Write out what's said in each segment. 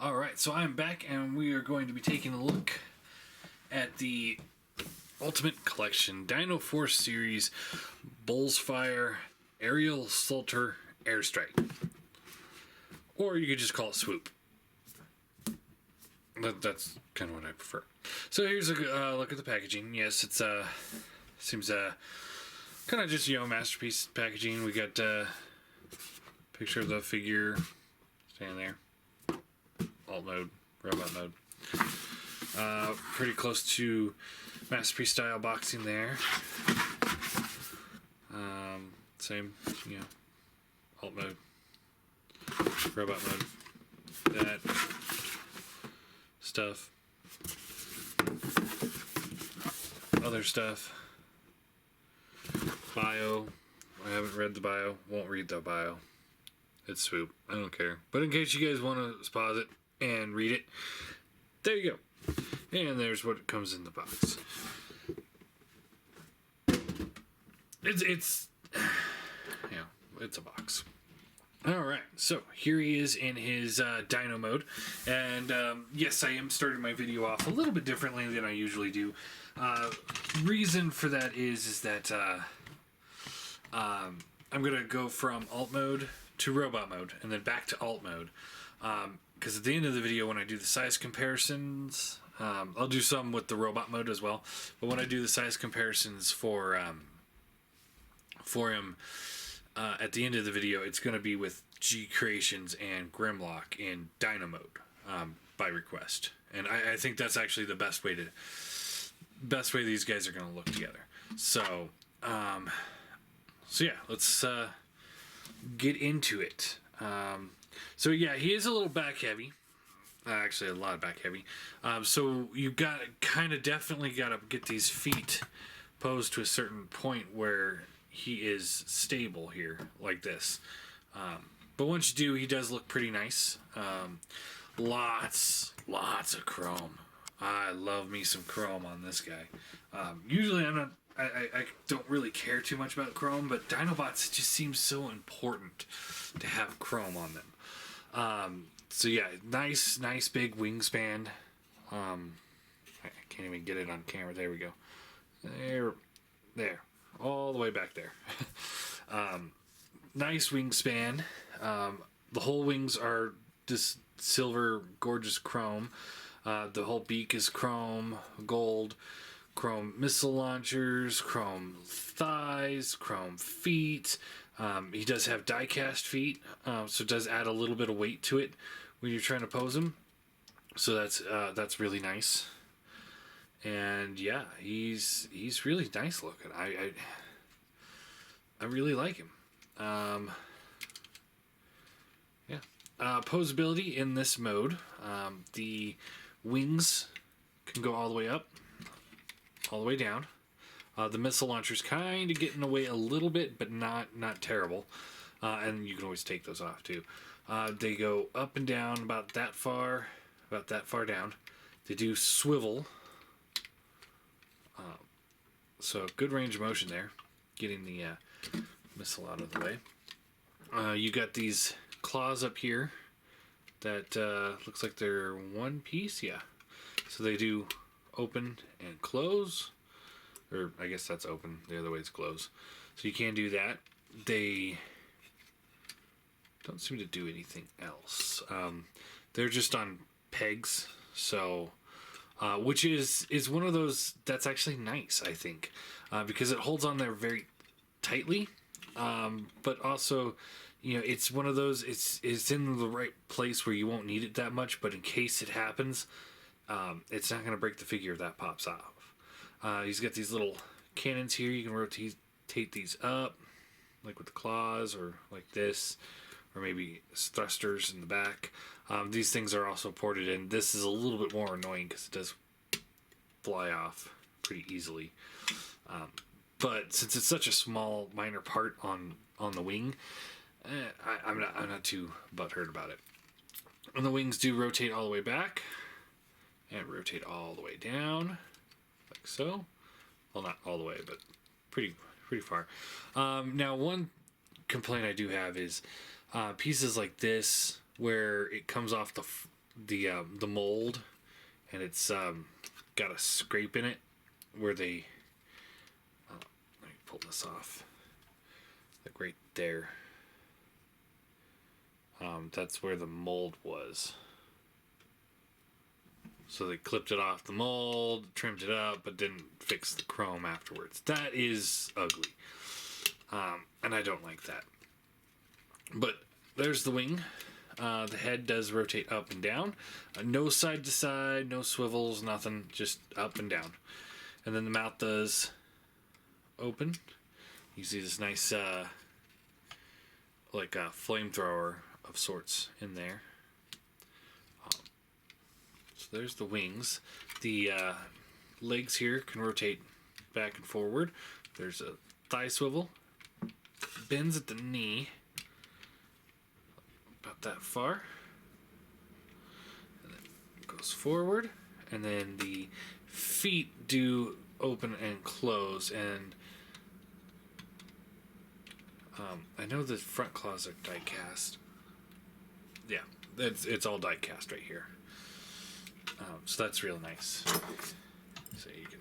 Alright, so I'm back and we are going to be taking a look at the Ultimate Collection Dino Force Series Bullsfire Aerial Assaulter Airstrike. Or you could just call it Swoop. That's kind of what I prefer. So here's a look at the packaging. Yes, it's seems kind of just, masterpiece packaging. We got a picture of the figure standing there. Alt mode, robot mode. Pretty close to masterpiece style boxing there. Same, alt mode, robot mode. That stuff. Other stuff. Bio. I haven't read the bio. Won't read the bio. It's Swoop. I don't care. But in case you guys want to pause it and read it, there you go. And there's what comes in the box. It's it's a box. Alright, so here he is in his Dino mode. And yes, I am starting my video off a little bit differently than I usually do. Reason for that is that I'm going to go from alt mode to robot mode and then back to alt mode. Because at the end of the video, when I do the size comparisons, I'll do some with the robot mode as well. But when I do the size comparisons for him at the end of the video, it's going to be with G Creations and Grimlock in Dino mode by request. And I think that's actually the best way these guys are going to look together. So, yeah, let's get into it. So yeah, he is a little back heavy. Actually, a lot of back heavy. So you definitely got to get these feet posed to a certain point where he is stable here, like this. But once you do, he does look pretty nice. Lots of chrome. I love me some chrome on this guy. Usually I don't really care too much about chrome, but Dinobots just seem so important to have chrome on them. So yeah, nice big wingspan. I can't even get it on camera. There we go. There, all the way back there. Nice wingspan. The whole wings are this silver, gorgeous chrome. The whole beak is chrome, gold, chrome missile launchers, chrome thighs, chrome feet. He does have die-cast feet, so it does add a little bit of weight to it when you're trying to pose him. So that's really nice. And yeah, he's really nice looking. I really like him. Posability in this mode. The wings can go all the way up, all the way down. The missile launcher's kind of getting away a little bit, but not terrible. And you can always take those off too. They go up and down about that far down. They do swivel. So good range of motion there, getting the missile out of the way. You got these claws up here that looks like they're one piece. Yeah. So they do open and close. Or I guess that's open. The other way is close. So you can do that. They don't seem to do anything else. They're just on pegs. So, which is one of those that's actually nice, I think, because it holds on there very tightly. But also, it's one of those. It's in the right place where you won't need it that much. But in case it happens, it's not going to break the figure if that pops off. He's got these little cannons here. You can rotate these up, like with the claws, or like this, or maybe thrusters in the back. These things are also ported in. This is a little bit more annoying because it does fly off pretty easily. But since it's such a small, minor part on the wing, I'm not too butthurt about it. And the wings do rotate all the way back and rotate all the way down. Like so. Well, not all the way, but pretty far. Now, one complaint I do have is pieces like this, where it comes off the mold, and it's got a scrape in it where they. Let me pull this off. Like right there. That's where the mold was. So they clipped it off the mold, trimmed it up, but didn't fix the chrome afterwards. That is ugly. And I don't like that. But there's the wing. The head does rotate up and down. No side to side, no swivels, nothing. Just up and down. And then the mouth does open. You see this nice, like a flamethrower of sorts in there. So there's the wings. The legs here can rotate back and forward. There's a thigh swivel. Bends at the knee. About that far. And then it goes forward. And then the feet do open and close. And I know the front claws are die cast. Yeah, it's all die cast right here. So that's real nice. So you can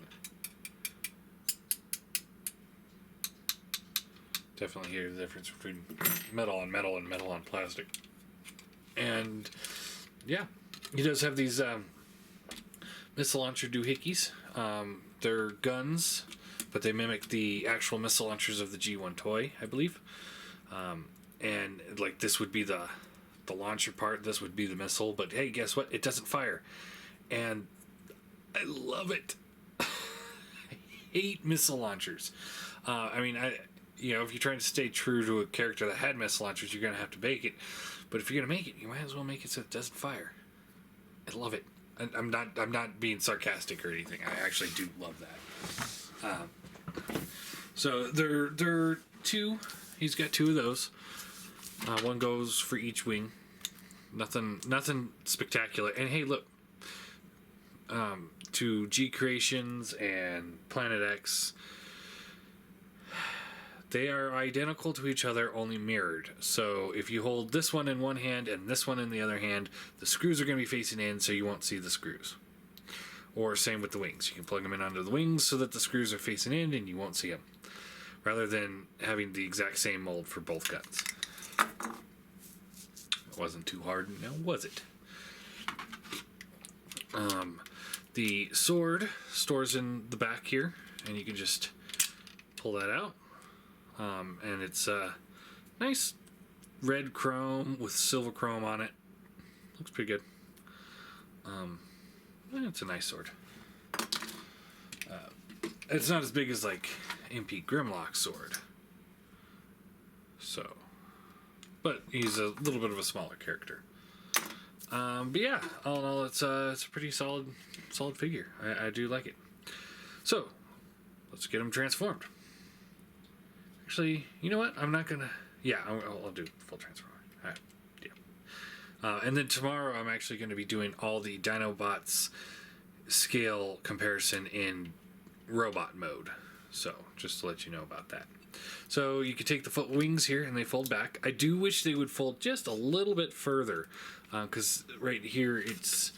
definitely hear the difference between metal on metal and metal on plastic. And yeah, he does have these missile launcher doohickeys. They're guns, but they mimic the actual missile launchers of the G1 toy, I believe. And like this would be the launcher part, this would be the missile, but hey, guess what? It doesn't fire. And I love it. I hate missile launchers. I mean, if you're trying to stay true to a character that had missile launchers, you're going to have to make it. But if you're going to make it, you might as well make it so it doesn't fire. I love it. I'm not being sarcastic or anything. I actually do love that. So there are two. He's got two of those. One goes for each wing. Nothing spectacular. And hey, look. To G Creations and Planet X, they are identical to each other, only mirrored. So if you hold this one in one hand and this one in the other hand, the screws are going to be facing in, so you won't see the screws. Or same with the wings. You can plug them in under the wings so that the screws are facing in and you won't see them. Rather than having the exact same mold for both guns. It wasn't too hard, now was it? The sword stores in the back here, and you can just pull that out. And it's nice red chrome with silver chrome on it. Looks pretty good. It's a nice sword. It's not as big as like MP Grimlock's sword. So, but he's a little bit of a smaller character. But yeah, all in all, it's a pretty solid figure. I do like it. So, let's get him transformed. Actually, you know what? I'm not gonna. Yeah, I'll do full transform. All right. Yeah. And then tomorrow, I'm actually going to be doing all the Dinobots scale comparison in robot mode. So, just to let you know about that. So you can take the foot wings here and they fold back. I do wish they would fold just a little bit further, because right here it's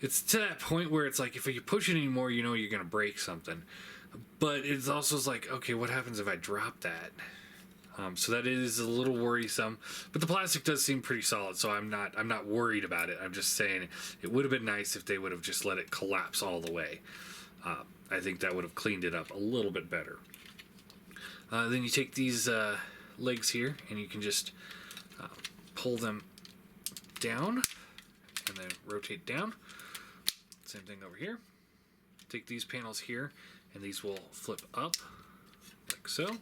to that point where it's like if you push it anymore, you're going to break something. But it's also like, okay, what happens if I drop that? So that is a little worrisome. But the plastic does seem pretty solid, so I'm not worried about it. I'm just saying it would have been nice if they would have just let it collapse all the way. I think that would have cleaned it up a little bit better. Then you take these legs here and you can just pull them down and then rotate down. Same thing over here. Take these panels here and these will flip up like so. There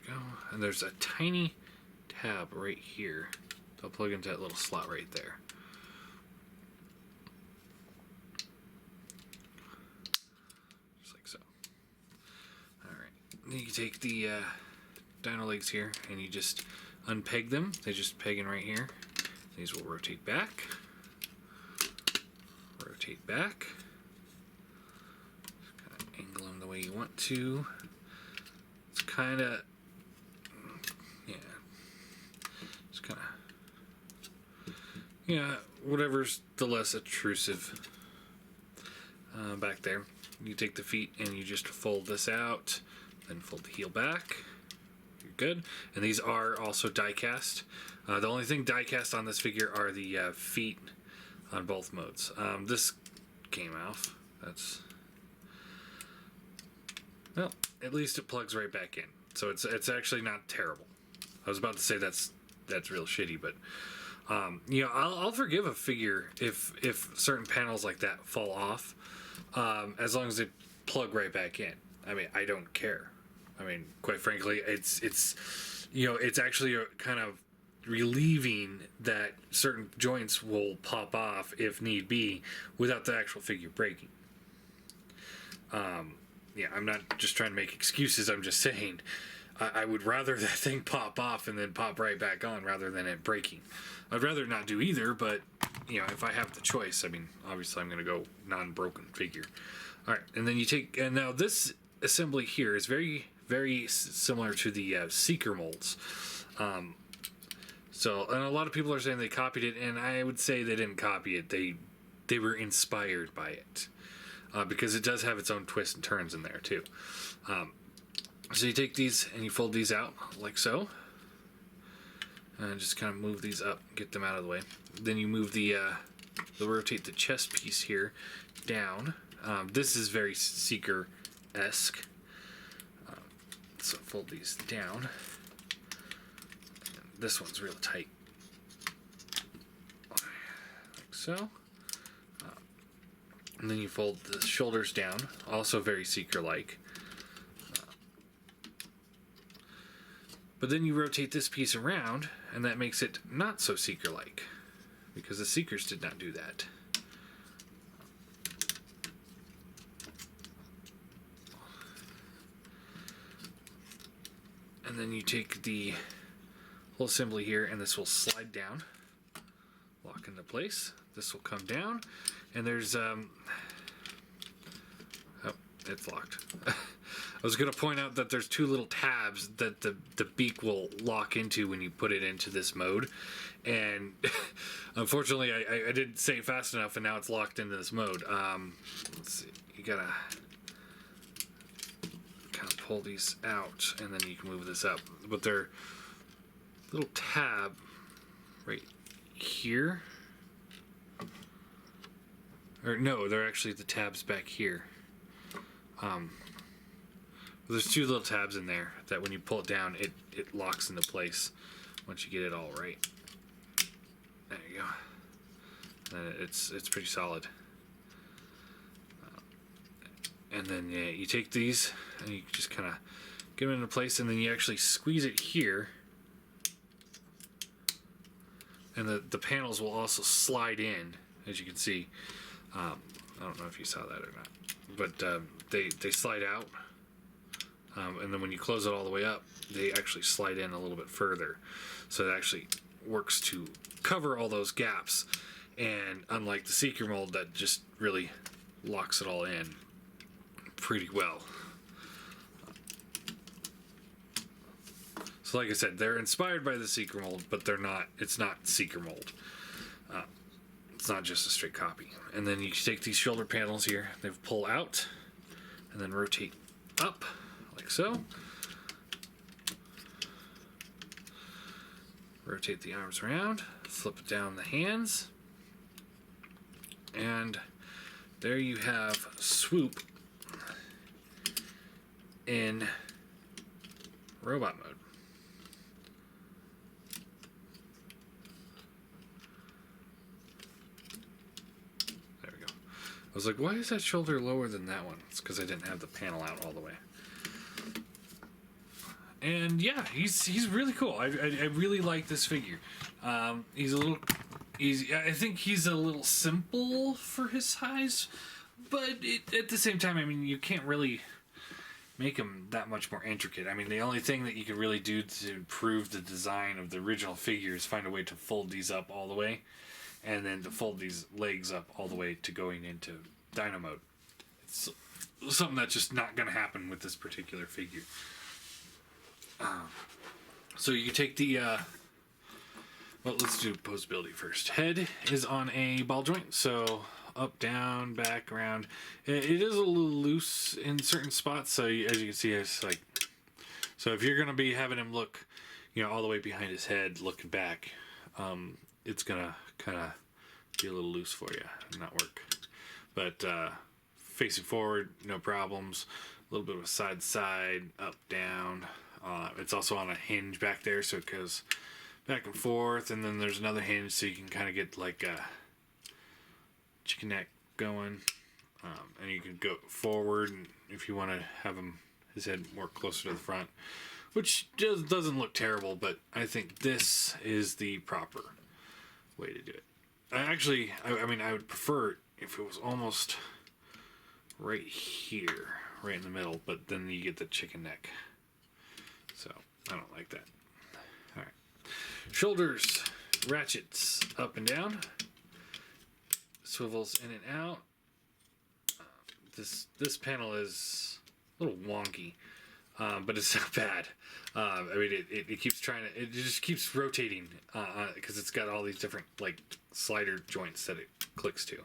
we go. And there's a tiny tab right here. So I'll plug into that little slot right there. Then you can take the dino legs here and you just unpeg them. They just peg in right here. These will rotate back. Rotate back. Just kind of angle them the way you want to. It's kind kind of, yeah, just kind of, yeah, whatever's the less intrusive. Back there, you take the feet and you just fold this out, then fold the heel back. You're good. And these are also die cast. The only thing die cast on this figure are the feet on both modes. This came off. That's, well, at least it plugs right back in, so it's actually not terrible. I was about to say that's real shitty, but you know, I'll forgive a figure if certain panels like that fall off, as long as they plug right back in. I mean, I don't care. I mean, quite frankly, it's you know, it's actually a kind of relieving that certain joints will pop off if need be without the actual figure breaking. Yeah, I'm not just trying to make excuses. I'm just saying I would rather that thing pop off and then pop right back on rather than it breaking. I'd rather not do either, but you know, if I have the choice, I mean, obviously I'm going to go non-broken figure. All right, and then you take, and now this assembly here is very, very similar to the Seeker molds. So, and a lot of people are saying they copied it, and I would say they didn't copy it. They were inspired by it, because it does have its own twists and turns in there too. So you take these and you fold these out like so, and just kind of move these up, get them out of the way. Then you move they'll rotate the chest piece here down. This is very Seeker-esque. So fold these down. This one's real tight, like so. And then you fold the shoulders down, also very Seeker-like. But then you rotate this piece around, and that makes it not so Seeker-like, because the Seekers did not do that. And then you take the whole assembly here, and this will slide down, lock into place. This will come down, and there's oh, it's locked. I was going to point out that there's two little tabs that the beak will lock into when you put it into this mode, and unfortunately I didn't say it fast enough, and now it's locked into this mode. Let's see, you gotta kind of pull these out, and then you can move this up. But they're little tab right here, or no, they're actually the tabs back here. There's two little tabs in there that when you pull it down, it locks into place once you get it all right. There you go. And it's pretty solid. And then you take these and you just kind of get them into place, and then you actually squeeze it here. And the panels will also slide in, as you can see. I don't know if you saw that or not, but they slide out. And then when you close it all the way up, they actually slide in a little bit further. So it actually works to cover all those gaps. And unlike the Seeker mold, that just really locks it all in pretty well. So like I said, they're inspired by the Seeker mold, but they're not, it's not Seeker mold. It's not just a straight copy. And then you take these shoulder panels here, they pull out, and then rotate up. Like so. Rotate the arms around, flip down the hands, and there you have Swoop in robot mode. There we go. I was like, why is that shoulder lower than that one? It's because I didn't have the panel out all the way. And yeah, he's really cool. I really like this figure. He's a little, I think he's a little simple for his size, but at the same time, I mean, you can't really make him that much more intricate. I mean, the only thing that you could really do to improve the design of the original figure is find a way to fold these up all the way, and then to fold these legs up all the way to going into Dino mode. It's something that's just not going to happen with this particular figure. So you take the, well, let's do posability first. Head is on a ball joint, so up, down, back, around. It is a little loose in certain spots, so as you can see, it's like, so if you're going to be having him look, all the way behind his head, looking back, it's going to kind of be a little loose for you and not work. But facing forward, no problems. A little bit of a side to side, up, down. It's also on a hinge back there, so it goes back and forth, and then there's another hinge, so you can kind of get like a chicken neck going, and you can go forward, and if you want to have his head more closer to the front, which doesn't look terrible, but I think this is the proper way to do it. I mean, I would prefer if it was almost right here, right in the middle, but then you get the chicken neck. So, I don't like that. Alright. Shoulders, ratchets, up and down. Swivels in and out. This panel is a little wonky, but it's not bad. I mean, it keeps it just keeps rotating, because it's got all these different, like, slider joints that it clicks to.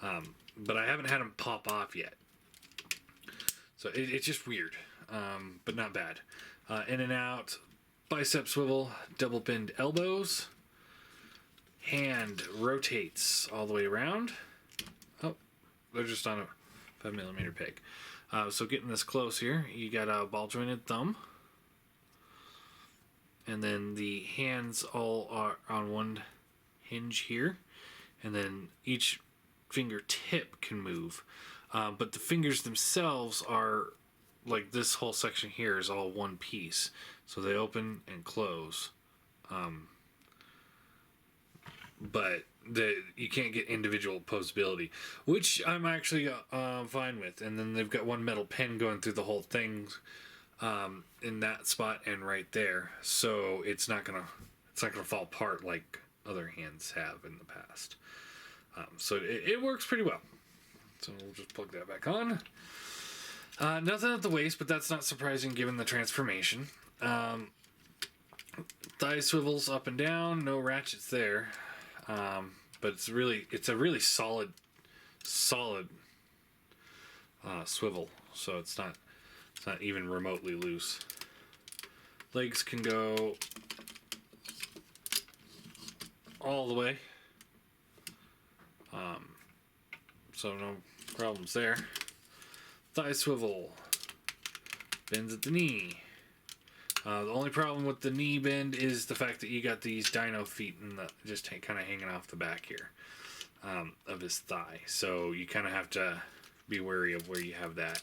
But I haven't had them pop off yet. So it's just weird, but not bad. In and out, bicep swivel, double bend elbows. Hand rotates all the way around. Oh, they're just on a 5mm peg. So getting this close here, you got a ball jointed thumb. And then the hands all are on one hinge here. And then each fingertip can move. But the fingers themselves are, like this whole section here is all one piece. So they open and close. But you can't get individual posability, which I'm actually fine with. And then they've got one metal pin going through the whole thing, in that spot and right there. So it's not gonna fall apart like other hands have in the past. So it works pretty well. So we'll just plug that back on. Nothing at the waist, but that's not surprising given the transformation. Thigh swivels up and down, no ratchets there. But it's a really solid swivel, so it's not even remotely loose. Legs can go all the way, so no problems there. Thigh swivel bends at the knee. The only problem with the knee bend is the fact that you got these Dino feet just kind of hanging off the back here of his thigh. So you kind of have to be wary of where you have that.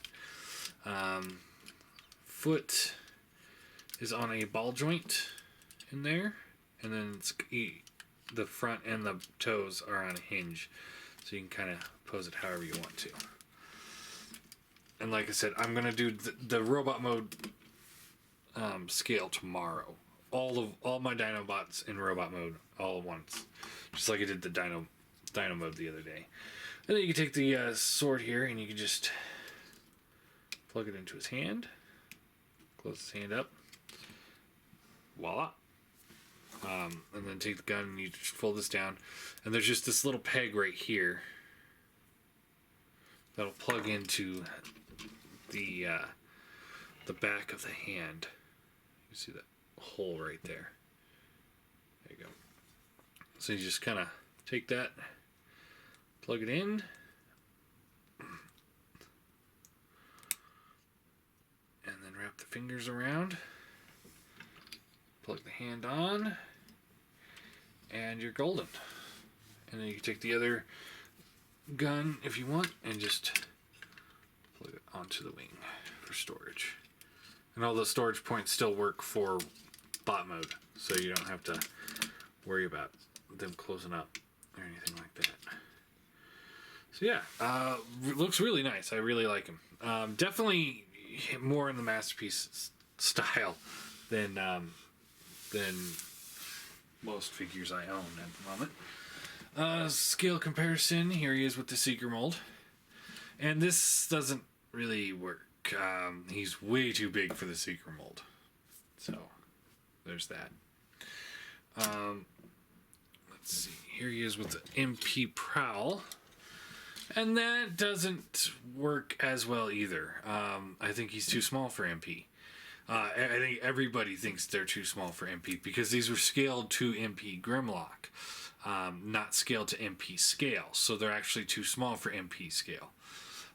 Foot is on a ball joint in there, and then the front and the toes are on a hinge, so you can kind of pose it however you want to. And like I said, I'm gonna do the robot mode scale tomorrow. All my Dinobots in robot mode all at once, just like I did the Dino mode the other day. And then you can take the sword here and you can just plug it into his hand, close his hand up, voila. And then take the gun and you just fold this down, and there's just this little peg right here that'll plug into the back of the hand. You see that hole right there. There you go. So you just kind of take that, plug it in, and then wrap the fingers around, plug the hand on, and you're golden. And then you can take the other gun if you want and just plug it onto the wing for storage. And all those storage points still work for bot mode, so you don't have to worry about them closing up or anything like that. So yeah, looks really nice. I really like him. Definitely more in the Masterpiece style than most figures I own at the moment. Scale comparison, here he is with the Seeker mold. And this doesn't really work. He's way too big for the Seeker mold. So, there's that. Let's see. Here he is with the MP Prowl. And that doesn't work as well either. I think he's too small for MP. I think everybody thinks they're too small for MP because these were scaled to MP Grimlock, not scaled to MP scale. So they're actually too small for MP scale.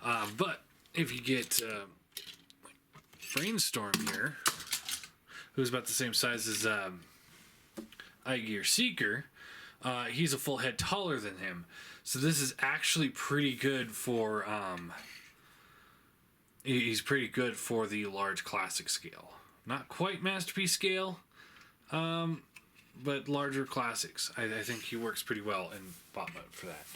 But if you get Brainstorm here, who's about the same size as Igear Seeker, he's a full head taller than him. So this is actually pretty good for he's pretty good for the large classic scale. Not quite masterpiece scale, but larger classics. I think he works pretty well in bot mode for that.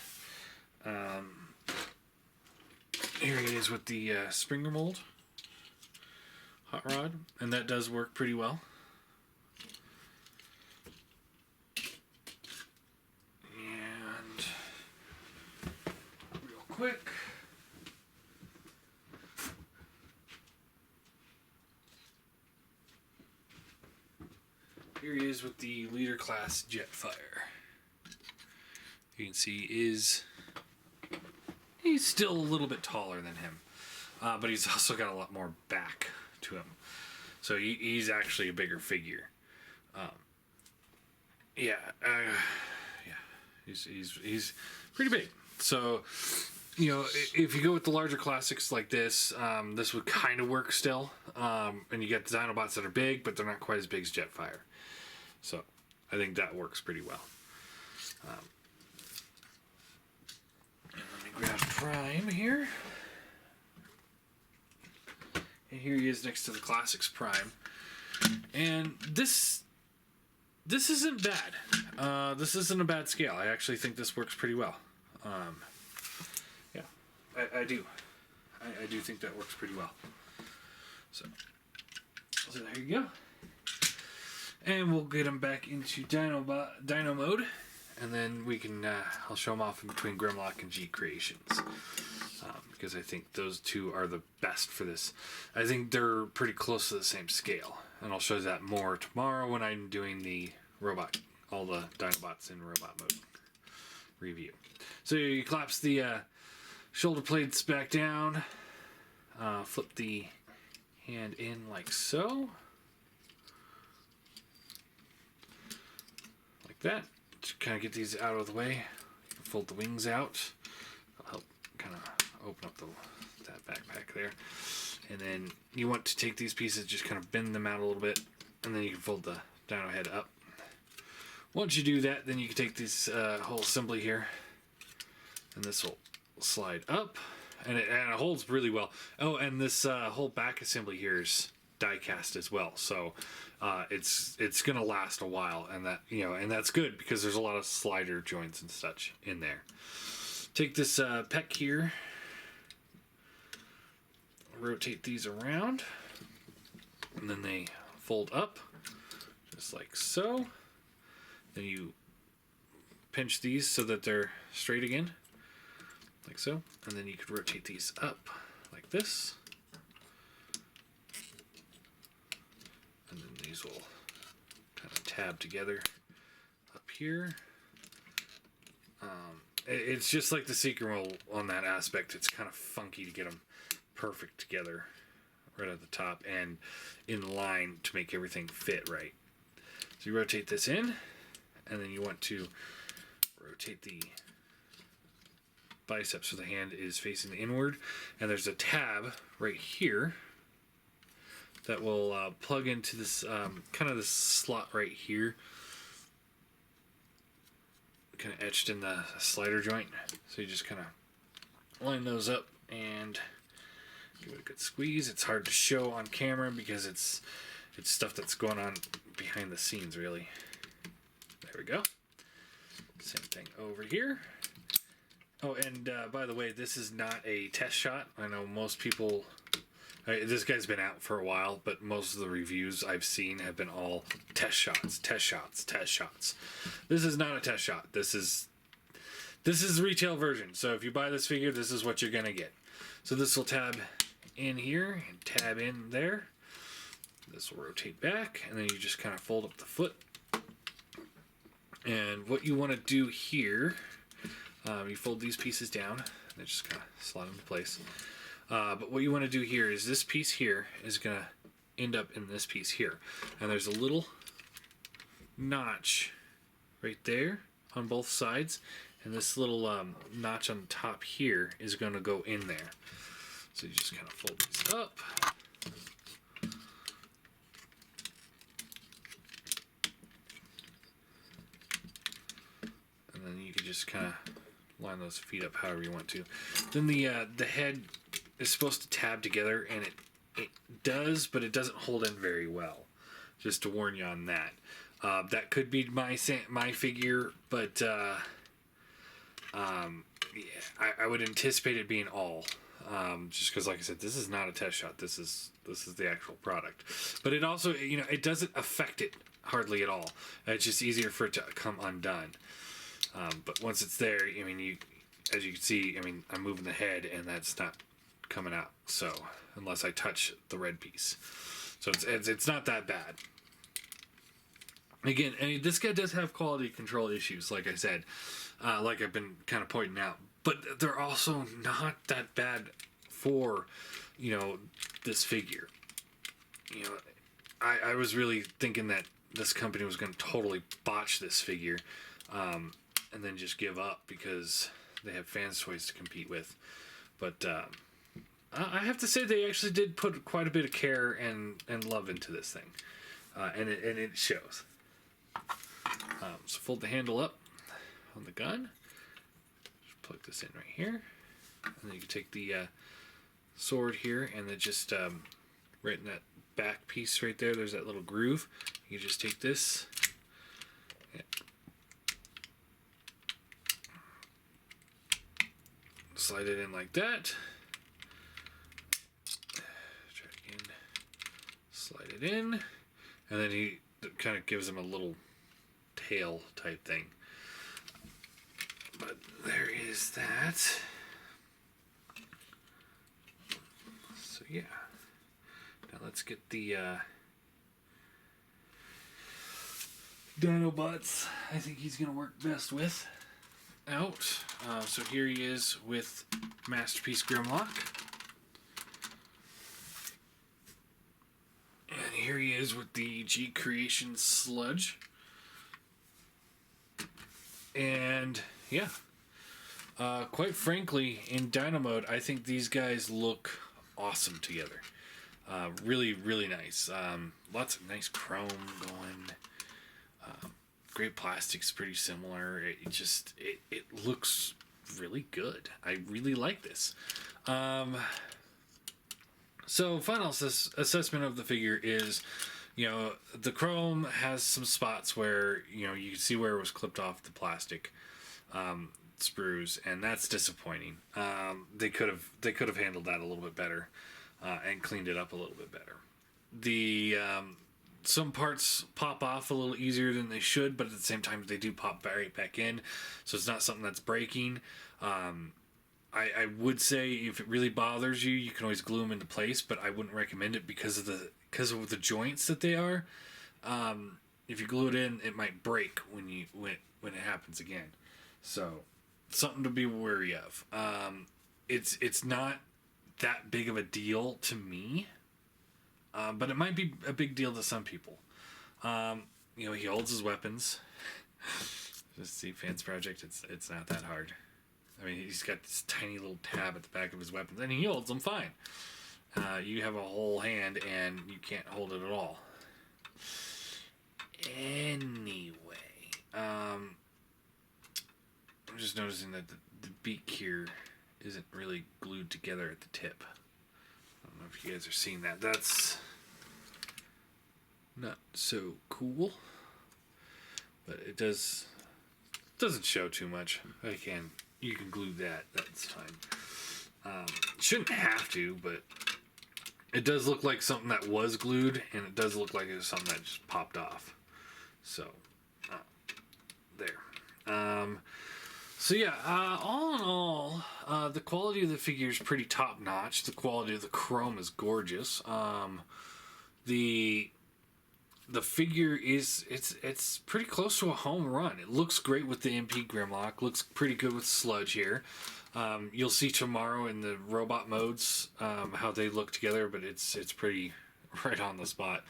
Here he is with the Springer mold hot rod, and that does work pretty well. And real quick, here he is with the leader class Jetfire. You can see he's still a little bit taller than him, but he's also got a lot more back to him. So he's actually a bigger figure. He's pretty big. So, you know, if you go with the larger classics like this, this would kind of work still. And you get the Dinobots that are big, but they're not quite as big as Jetfire. So I think that works pretty well. And let me grab Prime here. And here he is next to the Classics Prime. And this isn't bad. This isn't a bad scale. I actually think this works pretty well. Yeah, I do. I do think that works pretty well. So there you go. And we'll get him back into Dino mode. And then we can, I'll show him off in between Grimlock and G Creations. Because I think those two are the best for this. I think they're pretty close to the same scale. And I'll show you that more tomorrow when I'm doing the robot, all the Dinobots in robot mode review. So you collapse the shoulder blades back down. Flip the hand in like so. Like that. Just kind of get these out of the way. Fold the wings out. That'll help kind of open up that backpack there. And then you want to take these pieces, just kind of bend them out a little bit, and then you can fold the Dino head up. Once you do that, then you can take this whole assembly here, and this will slide up, and it holds really well. Oh, and this whole back assembly here is die cast as well, so it's gonna last a while, and that's good because there's a lot of slider joints and such in there. Take this pec here, rotate these around, and then they fold up just like so. Then you pinch these so that they're straight again, like so, and then you could rotate these up like this, and then these will kind of tab together up here. It's just like the Seeker roll on that aspect. It's kind of funky to get them perfect together right at the top and in line to make everything fit right. So you rotate this in, and then you want to rotate the biceps so the hand is facing inward, and there's a tab right here that will plug into this kind of this slot right here, kind of etched in the slider joint. So you just kind of line those up and give it a good squeeze. It's hard to show on camera because it's stuff that's going on behind the scenes, really. There we go. Same thing over here. Oh, and by the way, this is not a test shot. I know most people... this guy's been out for a while, but most of the reviews I've seen have been all test shots, test shots, test shots. This is not a test shot. This is the retail version. So if you buy this figure, this is what you're going to get. So this will tab in here and tab in there. This will rotate back, and then you just kind of fold up the foot. And what you want to do here, you fold these pieces down, and they just kind of slide into place. But what you want to do here is this piece here is going to end up in this piece here. And there's a little notch right there on both sides. And this little notch on the top here is going to go in there. So you just kind of fold these up. And then you can just kind of line those feet up however you want to. Then the head is supposed to tab together, and it does, but it doesn't hold in very well. Just to warn you on that. That could be my figure, but yeah, I would anticipate it being all. Just because, like I said, this is not a test shot. This is the actual product. But it also, it doesn't affect it hardly at all. It's just easier for it to come undone. But once it's there, I mean, as you can see, I mean, I'm moving the head, and that's not coming out. So unless I touch the red piece, so it's not that bad. Again, I mean, this guy does have quality control issues, like I said, like I've been kind of pointing out, but they're also not that bad for, this figure. I was really thinking that this company was going to totally botch this figure, and then just give up because they have fans' toys to compete with. But I have to say they actually did put quite a bit of care and love into this thing, and it shows. So fold the handle up on the gun. Just plug this in right here, and then you can take the sword here, and then just right in that back piece right there, there's that little groove. You just take this. Yeah. Slide it in like that. Try it again. Slide it in, and then he kind of gives him a little tail type thing. But there is that. So yeah. Now let's get the Dino butts. I think he's gonna work best with out. So here he is with Masterpiece Grimlock. And here he is with the G Creation Sludge. And yeah, quite frankly, in Dino mode, I think these guys look awesome together. Really, really nice. Lots of nice chrome going. Great plastics, pretty similar. It looks really good. I really like this. So final assessment of the figure is, the chrome has some spots where, you can see where it was clipped off the plastic sprues, and that's disappointing. They could have handled that a little bit better and cleaned it up a little bit better. The some parts pop off a little easier than they should, but at the same time they do pop right back in, so it's not something that's breaking. I would say if it really bothers you, you can always glue them into place, but I wouldn't recommend it because of the joints that they are. If you glue it in, it might break when it happens again. So something to be wary of. It's not that big of a deal to me, but it might be a big deal to some people. He holds his weapons. Just see Fans Project. It's not that hard. I mean, he's got this tiny little tab at the back of his weapons, and he holds them fine. You have a whole hand, and you can't hold it at all. Anyway, I'm just noticing that the beak here isn't really glued together at the tip. I don't know if you guys are seeing that. That's not so cool, but it doesn't show too much. You can glue that. That's fine. Shouldn't have to, but it does look like something that was glued, and it does look like it was something that just popped off. So, there. So yeah, all in all, the quality of the figure is pretty top notch. The quality of the chrome is gorgeous. the figure is it's pretty close to a home run. It looks great with the MP Grimlock. Looks pretty good with Sludge here. You'll see tomorrow in the robot modes how they look together, but it's pretty right on the spot.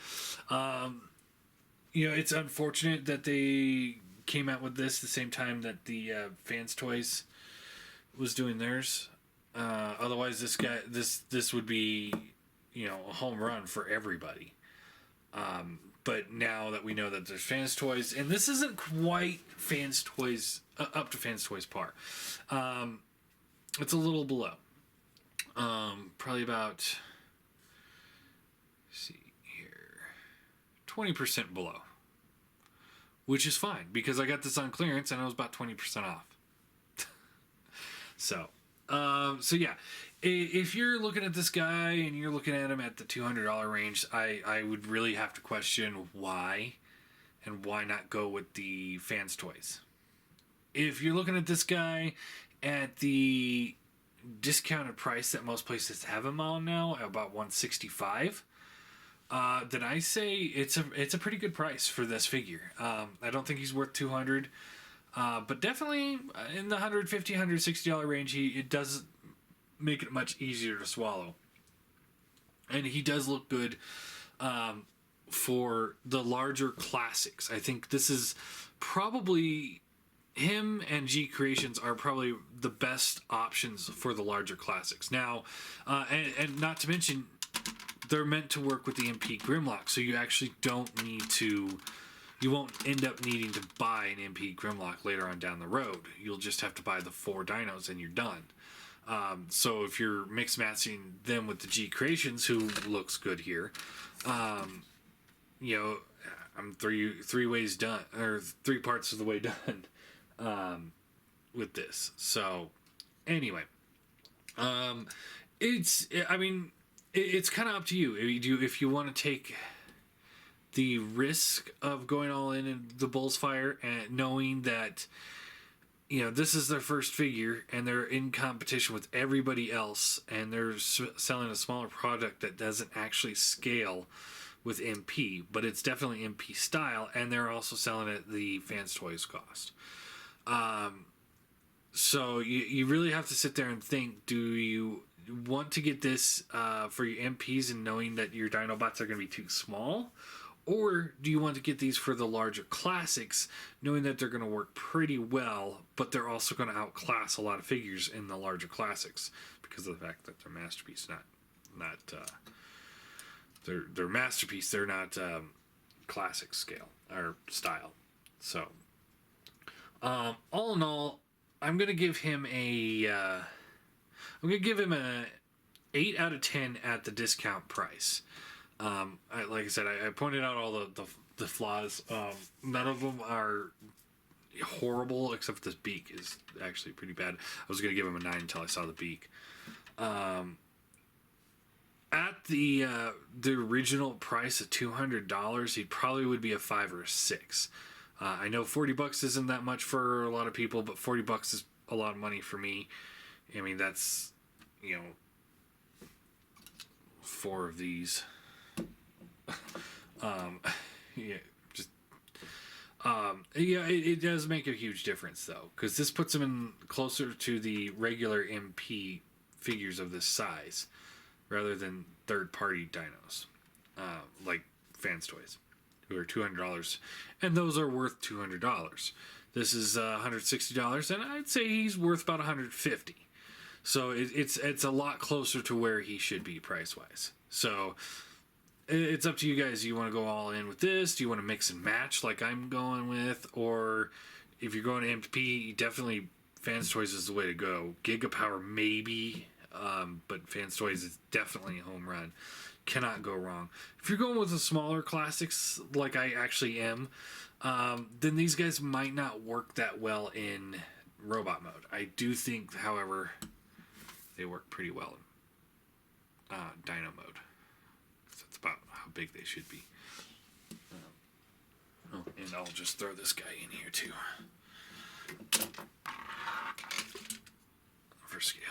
It's unfortunate that they came out with this the same time that the Fans Toys was doing theirs. Otherwise, this would be a home run for everybody. But now that we know that there's Fans Toys, and this isn't quite Fans Toys up to Fans Toys par. It's a little below. Probably about, let's see here, 20% below. Which is fine, because I got this on clearance and I was about 20% off. So yeah. If you're looking at this guy and you're looking at him at the $200 range, I would really have to question why, and why not go with the Fans Toys. If you're looking at this guy at the discounted price that most places have him on now, about $165, then I say it's a pretty good price for this figure. I don't think he's worth $200, but definitely in the $150, $160 range, it does make it much easier to swallow. And he does look good for the larger classics. I think this is probably, him and G Creations are probably the best options for the larger classics. Now, and not to mention, they're meant to work with the MP Grimlock, so you actually don't need to, you won't end up needing to buy an MP Grimlock later on down the road. You'll just have to buy the 4 dinos and you're done. So if you're mix matching them with the G Creations, who looks good here, I'm 3 ways done, or 3 parts of the way done, with this. So anyway, it's kind of up to you. If you want to take the risk of going all in the Bullsfire and knowing that, this is their first figure and they're in competition with everybody else, and they're selling a smaller product that doesn't actually scale with MP, but it's definitely MP style, and they're also selling at the Fans Toys cost. So you really have to sit there and think, do you want to get this for your MPs and knowing that your Dinobots are going to be too small? Or do you want to get these for the larger classics, knowing that they're going to work pretty well, but they're also going to outclass a lot of figures in the larger classics because of the fact that they're masterpiece, they're masterpiece. They're not classic scale or style. So, all in all, I'm going to give him a 8 out of 10 at the discount price. Like I said, I pointed out all the flaws. None of them are horrible, except this beak is actually pretty bad. I was going to give him a 9 until I saw the beak. At the original price of $200, he probably would be a 5 or a 6. I know $40 isn't that much for a lot of people, but $40 is a lot of money for me. I mean, that's, 4 of these. It does make a huge difference though, because this puts them in closer to the regular MP figures of this size, rather than third-party dinos, like Fans Toys, who are $200, and those are worth $200. This is $160, and I'd say he's worth about $150. So it's a lot closer to where he should be price-wise. So it's up to you guys. Do you want to go all in with this? Do you want to mix and match like I'm going with? Or if you're going to MP, definitely Fans Toys is the way to go. Giga Power maybe, but Fans Toys is definitely a home run. Cannot go wrong. If you're going with the smaller classics like I actually am, then these guys might not work that well in robot mode. I do think, however, they work pretty well in Dino mode. That's about how big they should be. And I'll just throw this guy in here too, for scale.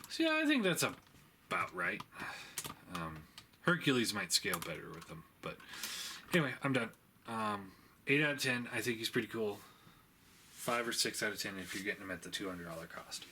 So yeah, I think that's about right. Hercules might scale better with them. But anyway, I'm done. 8 out of 10. I think he's pretty cool. 5 or 6 out of 10 if you're getting him at the $200 cost.